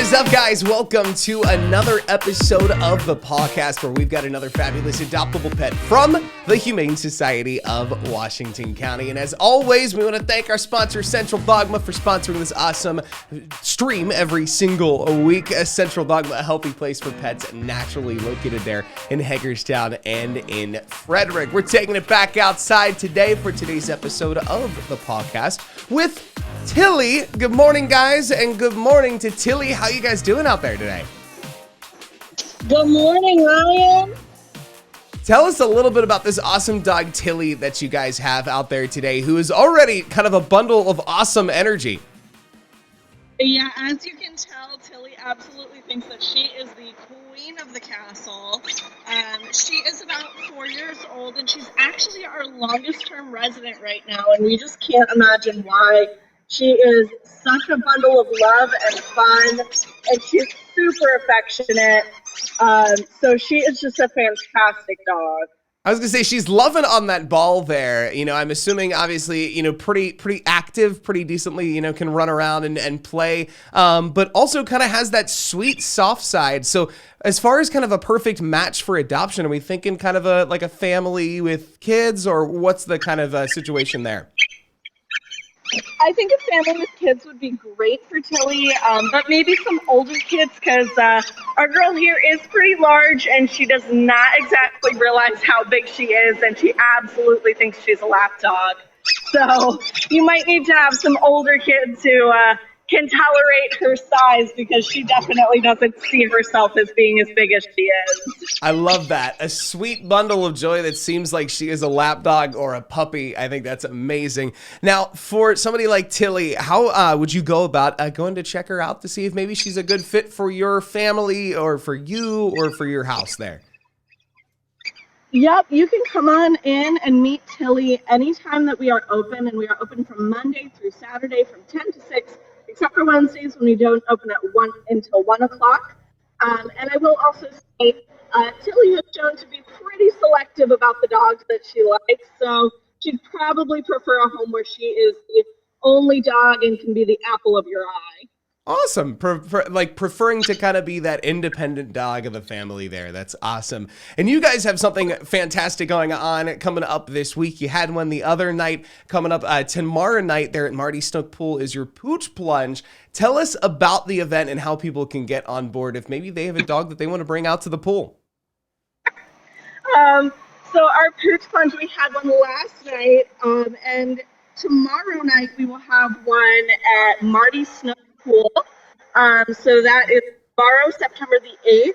is up, guys? Welcome to another episode of the Pawcast, where we've got another fabulous adoptable pet from the Humane Society of Washington County. And as always, we want to thank our sponsor, Central Dogma, for sponsoring this awesome stream every single week. Central Dogma, a healthy place for pets, naturally located there in Hagerstown and in Frederick. We're taking it back outside today for today's episode of the Pawcast with Tillie. Good morning, guys, and good morning to Tillie. How you guys doing out there today? Good morning, Ryan. Tell us a little bit about this awesome dog, Tillie, that you guys have out there today, who is already kind of a bundle of awesome energy. Yeah, as you can tell, Tillie absolutely thinks that she is the queen of the castle. She is about 4 years old, and she's actually our longest-term resident right now, and we just can't imagine why. She is such a bundle of love and fun, and she's super affectionate. So she is just a fantastic dog. I was gonna say, she's loving on that ball there. You know, I'm assuming, obviously, you know, pretty active, pretty decently, you know, can run around and play, but also kind of has that sweet, soft side. So as far as kind of a perfect match for adoption, are we thinking kind of like a family with kids, or what's the kind of situation there? I think a family with kids would be great for Tillie, but maybe some older kids, because our girl here is pretty large, and she does not exactly realize how big she is, and she absolutely thinks she's a lap dog. So you might need to have some older kids who can tolerate her size, because she definitely doesn't see herself as being as big as she is. I love that. A sweet bundle of joy that seems like she is a lap dog or a puppy. I think that's amazing. Now, for somebody like Tillie, how would you go about going to check her out to see if maybe she's a good fit for your family or for you or for your house there? Yep, you can come on in and meet Tillie anytime that we are open, and we are open from Monday through Saturday from 10 to 6, except for Wednesdays when we don't open at 1 until 1 o'clock. And I will also say, Tillie has shown to be pretty selective about the dogs that she likes, so she'd probably prefer a home where she is the only dog and can be the apple of your eye. Awesome. Preferring to kind of be that independent dog of the family there. That's awesome. And you guys have something fantastic going on coming up this week. You had one the other night. Coming up tomorrow night there at Marty Snook Pool is your Pooch Plunge. Tell us about the event and how people can get on board if maybe they have a dog that they want to bring out to the pool. So our Pooch Plunge, we had one last night, and tomorrow night we will have one at Marty Snook Pool. So that is tomorrow, September the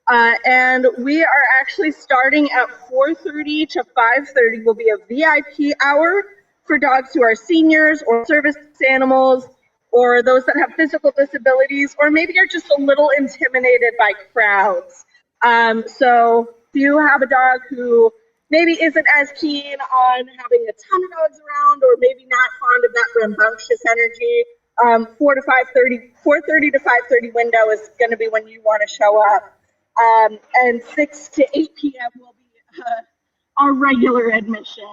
8th. And we are actually starting at 4:30 to 5:30 will be a VIP hour for dogs who are seniors or service animals, or those that have physical disabilities, or maybe are just a little intimidated by crowds. So if you have a dog who maybe isn't as keen on having a ton of dogs around, or maybe not fond of that rambunctious energy, 4:30 to 5:30 window is going to be when you want to show up. And 6 to 8 p.m. will be our regular admission.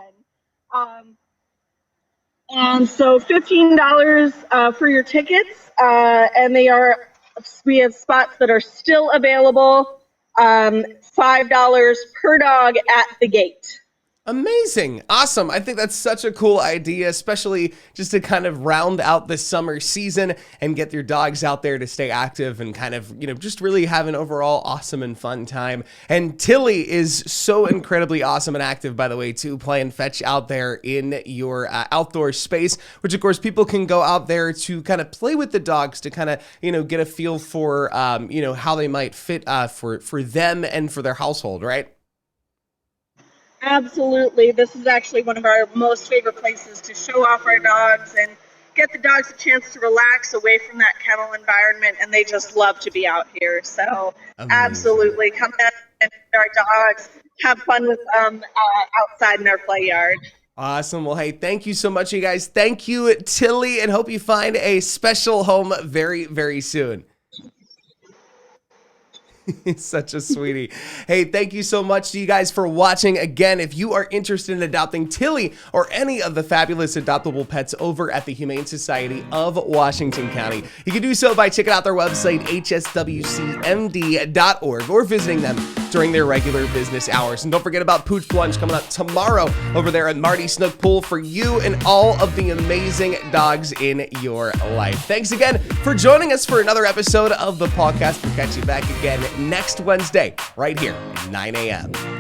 And so $15 for your tickets, and we have spots that are still available, $5 per dog at the gate. Amazing. Awesome. I think that's such a cool idea, especially just to kind of round out the summer season and get your dogs out there to stay active and kind of, you know, just really have an overall awesome and fun time. And Tillie is so incredibly awesome and active, by the way, too, playing fetch out there in your outdoor space, which of course people can go out there to kind of play with the dogs to kind of, you know, get a feel for, you know, how they might fit for them and for their household, right? Absolutely. This is actually one of our most favorite places to show off our dogs and get the dogs a chance to relax away from that kennel environment, and they just love to be out here. So absolutely, come in and our dogs, have fun with outside in their play yard. Awesome. Well, hey, thank you so much, you guys. Thank you, Tillie, and hope you find a special home very, very soon. He's such a sweetie. Hey, thank you so much to you guys for watching. Again, if you are interested in adopting Tillie or any of the fabulous adoptable pets over at the Humane Society of Washington County, you can do so by checking out their website, hswcmd.org, or visiting them during their regular business hours. And don't forget about Pooch Plunge coming up tomorrow over there at Marty Snook Pool for you and all of the amazing dogs in your life. Thanks again for joining us for another episode of the Pawcast. We'll catch you back again next Wednesday, right here at 9 a.m.